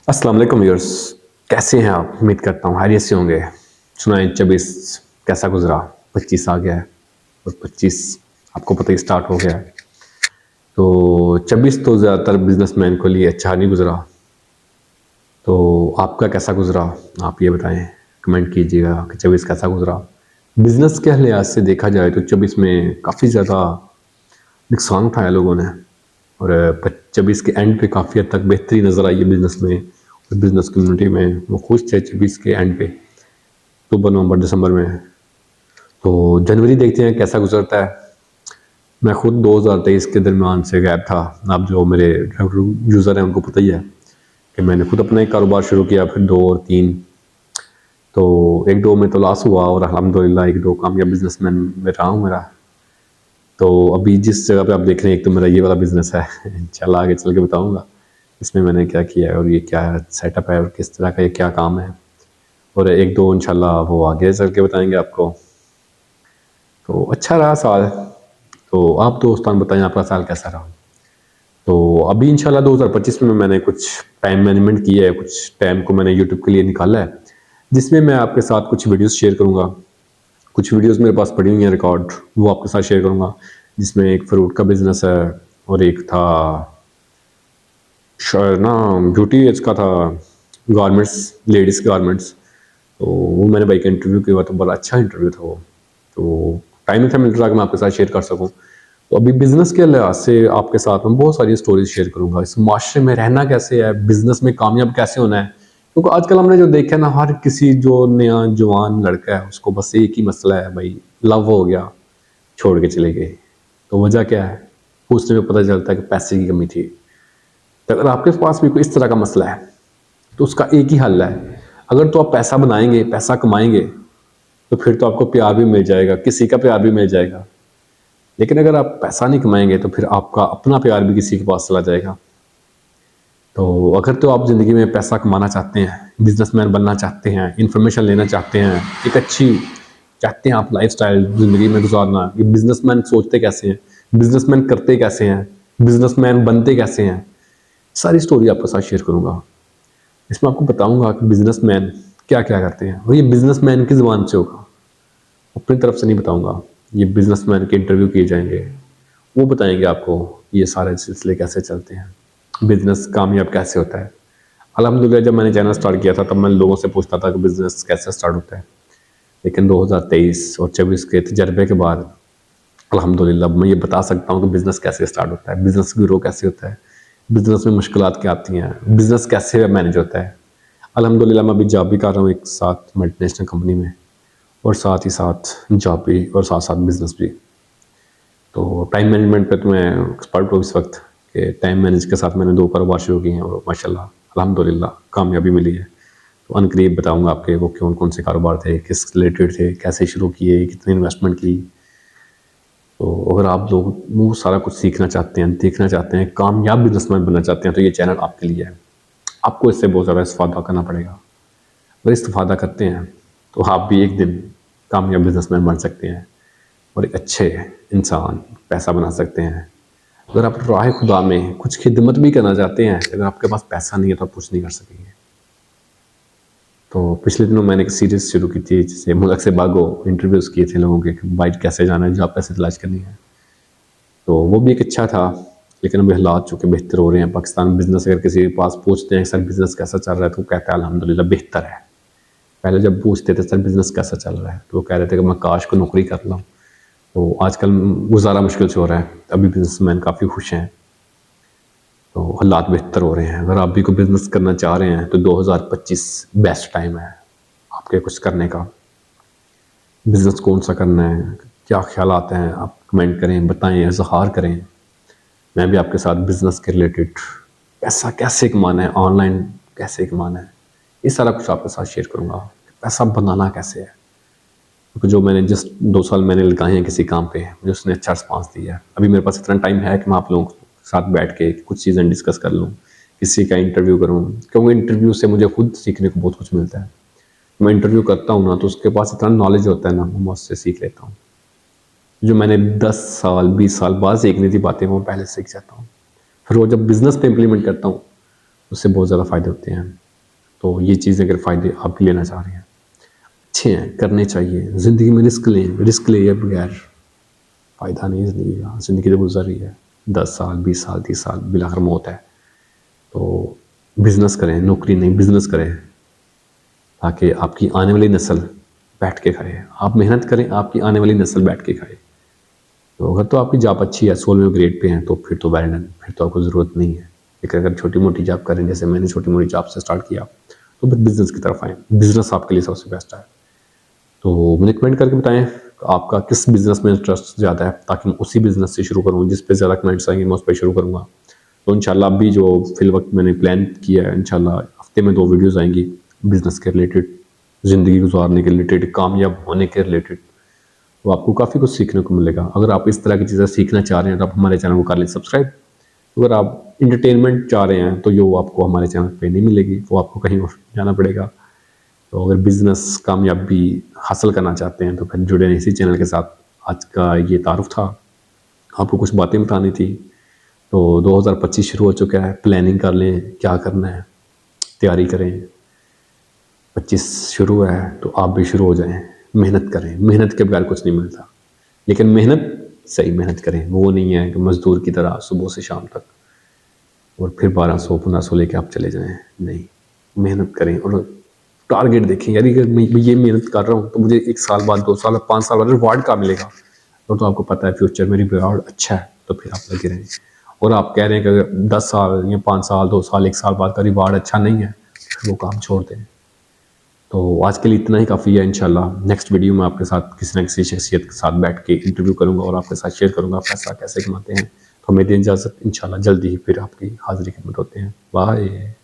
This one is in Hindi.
अस्सलाम वालेकुम व्यूअर्स। कैसे हैं आप? उम्मीद करता हूँ खैरियत से होंगे। सुनाएं 24 कैसा गुजरा? 25 आ गया है और 25 आपको पता ही स्टार्ट हो गया है। तो 24 तो ज़्यादातर बिजनेसमैन के लिए अच्छा नहीं गुजरा। तो आपका कैसा गुजरा? आप ये बताएं, कमेंट कीजिएगा कि 24 कैसा गुजरा। बिजनेस के लिहाज से देखा जाए तो 24 में काफ़ी ज़्यादा नुकसान उठाया लोगों ने, और 24 के एंड पे काफ़ी हद तक बेहतरी नज़र आई है बिज़नेस में और बिज़नेस कम्युनिटी में। वो खुश थे 24 के एंड पे, अक्टूबर नवंबर दिसंबर में। तो जनवरी देखते हैं कैसा गुजरता है। मैं खुद 2023 के दरमियान से गैप था। आप जो मेरे यूज़र हैं उनको पता ही है कि मैंने खुद अपना एक कारोबार शुरू किया, फिर 2 और 3। तो 1-2 में तो लॉस हुआ और अल्हम्दुलिल्लाह 1-2 कामयाब बिजनेसमैन में रहा हूँ मेरा। तो अभी जिस जगह पे आप देख रहे हैं, एक तो मेरा ये वाला बिज़नेस है इंशाल्लाह आगे चल के बताऊँगा इसमें मैंने क्या किया है और ये क्या सेटअप है और किस तरह का ये क्या काम है, और 1-2 इंशाल्लाह वो आगे चल के बताएँगे आपको। तो अच्छा रहा साल। तो आप दोस्तान बताएं आपका साल कैसा रहा? तो अभी इंशाल्लाह 2025 में मैंने कुछ टाइम मैनेजमेंट किया है, कुछ टाइम को मैंने यूट्यूब के लिए निकाला है, जिसमें मैं आपके साथ कुछ वीडियोस शेयर करूँगा। कुछ वीडियोस मेरे पास पड़ी हुई हैं रिकॉर्ड, वो आपके साथ शेयर करूँगा। जिसमें एक फ्रूट का बिज़नेस है और एक था ना ब्यूटी इसका था, गारमेंट्स, लेडीज़ गारमेंट्स। तो वो मैंने भाई का इंटरव्यू किया तो बड़ा अच्छा इंटरव्यू था वो। तो टाइम नहीं था मिल रहा कि मैं आपके साथ शेयर कर सकूं। तो अभी बिज़नेस के लिहाज से आपके साथ मैं बहुत सारी स्टोरीज शेयर करूंगा, इस माशरे में रहना कैसे है, बिज़नेस में कामयाब कैसे होना है। क्योंकि आजकल हमने जो देखा है ना, हर किसी जो नया जवान लड़का है उसको बस एक ही मसला है भाई, लव हो गया, छोड़ के चले गए। तो वजह क्या है? पूछने में पता चलता है कि पैसे की कमी थी। तो अगर आपके पास भी कोई इस तरह का मसला है तो उसका एक ही हल है। अगर तो आप पैसा बनाएंगे, पैसा कमाएंगे, तो फिर तो आपको प्यार भी मिल जाएगा, किसी का प्यार भी मिल जाएगा। लेकिन अगर आप पैसा नहीं कमाएंगे तो फिर आपका अपना प्यार भी किसी के पास चला जाएगा। तो अगर तो आप ज़िंदगी में पैसा कमाना चाहते हैं, बिजनेसमैन बनना चाहते हैं, इन्फॉर्मेशन लेना चाहते हैं, एक अच्छी चाहते हैं आप लाइफस्टाइल ज़िंदगी में गुजारना, ये बिजनेसमैन सोचते कैसे हैं, बिजनेसमैन करते कैसे हैं, बिजनेसमैन बनते कैसे हैं, सारी स्टोरी आपके साथ शेयर करूँगा। इसमें आपको बताऊँगा कि बिजनेसमैन क्या-क्या करते हैं और ये बिजनेसमैन की ज़ुबान से होगा, अपनी तरफ से नहीं बताऊँगा। ये बिजनेसमैन के इंटरव्यू किए जाएँगे, वो बताएँगे आपको ये सारे सिलसिले कैसे चलते हैं, बिज़नेस कामयाब कैसे होता है। अल्हम्दुलिल्लाह जब मैंने चैनल स्टार्ट किया था तब मैं लोगों से पूछता था कि बिज़नेस कैसे स्टार्ट होता है। लेकिन 2023 और 24 के तजर्बे के बाद अल्हम्दुलिल्लाह मैं ये बता सकता हूँ कि बिज़नेस कैसे स्टार्ट होता है, बिज़नेस ग्रो कैसे होता है, बिज़नेस में मुश्किलात क्या आती हैं, बिज़नेस कैसे मैनेज होता है। अल्हम्दुलिल्लाह मैं अभी जॉब भी कर रहा हूँ एक साथ मल्टीनेशनल कंपनी में, और साथ ही साथ जॉब भी और साथ-साथ बिज़नेस भी। तो टाइम मैनेजमेंट पे तो मैं एक्सपर्ट हूँ इस वक्त, कि टाइम मैनेज के साथ मैंने 2 कारोबार शुरू किए हैं और माशाल्लाह अल्हम्दुलिल्लाह कामयाबी मिली है। तो अनकरीब बताऊँगा आपके वो कौन-कौन से कारोबार थे, किस रिलेटेड थे, कैसे शुरू किए, कितनी इन्वेस्टमेंट की। तो अगर आप लोग वो सारा कुछ सीखना चाहते हैं, देखना चाहते हैं, कामयाब बिज़नेसमैन बनना चाहते हैं, तो ये चैनल आपके लिए है। आपको इससे बहुत ज़्यादा इस्तेफ़ादा करना पड़ेगा। अगर इस्तेफ़ादा करते हैं, तो आप भी एक दिन कामयाब बिज़नेसमैन बन सकते हैं और एक अच्छे इंसान, पैसा बना सकते हैं। अगर आप राह खुदा में कुछ खिदमत भी करना चाहते हैं, अगर आपके पास पैसा नहीं है तो आप कुछ नहीं कर सकेंगे। तो पिछले दिनों मैंने एक सीरीज़ शुरू की थी जिसे मुल्क से भागो, इंटरव्यूज़ किए थे लोगों के कि बाइट कैसे जाना है, जॉब कैसे तलाश करनी है। तो वो भी एक अच्छा था, लेकिन अभी हालात चूँकि बेहतर हो रहे हैं। पाकिस्तान बिज़नेस अगर किसी के पास पूछते हैं सर बिज़नेस कैसा चल रहा है, तो वो कहता है अल्हम्दुलिल्लाह बेहतर है। पहले जब पूछते थे सर बिज़नेस कैसा चल रहा है, तो वो कह रहे थे कि मैं काश को नौकरी कर लूँ। तो आजकल गुज़ारा मुश्किल से हो रहा है, अभी बिज़नेसमैन काफ़ी खुश हैं। तो हालात बेहतर हो रहे हैं। अगर आप भी कोई बिज़नेस करना चाह रहे हैं तो 2025 बेस्ट टाइम है आपके कुछ करने का। बिज़नेस कौन-सा करना है, क्या ख़्यालात हैं, आप कमेंट करें, बताएँ, इज़हार करें। मैं भी आपके साथ बिज़नेस के रिलेटेड पैसा कैसे कमाना है, ऑनलाइन कैसे कमाना है, ये सारा कुछ आपके साथ शेयर करूँगा। पैसा बनाना कैसे है, क्योंकि जो मैंने जस्ट 2 साल मैंने लगाए हैं किसी काम पे, मुझे उसने अच्छा रिस्पॉन्स दिया है। अभी मेरे पास इतना टाइम है कि मैं आप लोगों के साथ बैठ के कुछ चीज़ें डिस्कस कर लूँ, किसी का इंटरव्यू करूँ, क्योंकि इंटरव्यू से मुझे खुद सीखने को बहुत कुछ मिलता है। मैं इंटरव्यू करता हूँ ना, तो उसके पास इतना नॉलेज होता है ना, मैं उससे सीख लेता हूँ। जो मैंने 10 साल, 20 साल बाद सीखनी थी बातें, वो पहले सीख जाता हूँ। फिर वो जब बिज़नेस पे इम्प्लीमेंट करता हूँ, उससे बहुत ज़्यादा फ़ायदे होते हैं। तो ये चीज़ें अगर फ़ायदे आप भी लेना चाह रहे हैं, अच्छे हैं, करने चाहिए। ज़िंदगी में रिस्क लिए बगैर फ़ायदा नहीं है ज़िंदगी का। ज़िंदगी तो गुज़र रही है, 10 साल, 20 साल, 30 साल, बिलाखिर मौत है। तो बिज़नेस करें, नौकरी नहीं, बिज़नेस करें, ताकि आपकी आने वाली नस्ल बैठ के खाए। आप मेहनत करें, आपकी आने वाली नस्ल बैठ के खाए। तो अगर तो आपकी जॉब अच्छी है, 16वें ग्रेड पे हैं, तो फिर तो वेल डन, फिर तो आपको ज़रूरत नहीं है। लेकिन अगर छोटी-मोटी जॉब करें, जैसे मैंने छोटी-मोटी जॉब से स्टार्ट किया, तो फिर बिज़नेस की तरफ आएँ। बिज़नेस आपके लिए सबसे बेस्ट है। तो मुझे कमेंट करके बताएँ आपका किस बिज़नेस में इंटरेस्ट ज़्यादा है, ताकि मैं उसी बिज़नेस से शुरू करूँ। जिस पे ज़्यादा कमेंट्स आएँगे मैं उस पे शुरू करूँगा। तो इंशाल्लाह अभी जो फ़िलवक़्त मैंने प्लान किया है, इंशाल्लाह हफ़्ते में 2 वीडियोज़ आएँगी बिज़नेस के रिलेटेड, ज़िंदगी गुज़ारने के रिलेटेड, कामयाब होने के रिलेटेड। तो आपको काफ़ी कुछ सीखने को मिलेगा। अगर आप इस तरह की चीज़ें सीखना चाह रहे हैं तो आप हमारे चैनल को कर लें सब्सक्राइब। अगर आप एंटरटेनमेंट चाह रहे हैं तो जो आपको हमारे चैनल पे नहीं मिलेगी, वो आपको कहीं और जाना पड़ेगा। तो अगर बिज़नेस कामयाबी हासिल करना चाहते हैं तो फिर जुड़े रहें इसी चैनल के साथ। आज का ये तारुफ था, आपको कुछ बातें बतानी थी। तो 2025 शुरू हो चुका है, प्लानिंग कर लें क्या करना है, तैयारी करें। 25 शुरू है तो आप भी शुरू हो जाएं, मेहनत करें। मेहनत के बगैर कुछ नहीं मिलता, लेकिन मेहनत सही मेहनत करें। वो नहीं है कि मज़दूर की तरह सुबह से शाम तक और फिर 1200-1500 लेके आप चले जाएं। नहीं, मेहनत करें और टारगेट देखें। यार अगर मैं ये मेहनत कर रहा हूँ तो मुझे 1 साल बाद, 2 साल, 5 साल बाद रिवार्ड क्या मिलेगा? और तो आपको पता है फ्यूचर में रिवार्ड अच्छा है, तो फिर आप लगे रहें। और आप कह रहे हैं कि अगर 10 साल या 5 साल, 2 साल, 1 साल बाद का रिवार्ड अच्छा नहीं है, फिर वो काम छोड़ दें। तो आज के लिए इतना ही काफ़ी है। इंशाल्लाह नेक्स्ट वीडियो में आपके साथ किसी न किसी शख्सियत के साथ बैठ के इंटरव्यू करूँगा और आपके साथ शेयर करूँगा पैसा कैसे कमाते हैं। तो हमें दें इजाज़त, इंशाल्लाह जल्दी ही फिर आपकी हाज़िरी खिदमत होते हैं। बाय।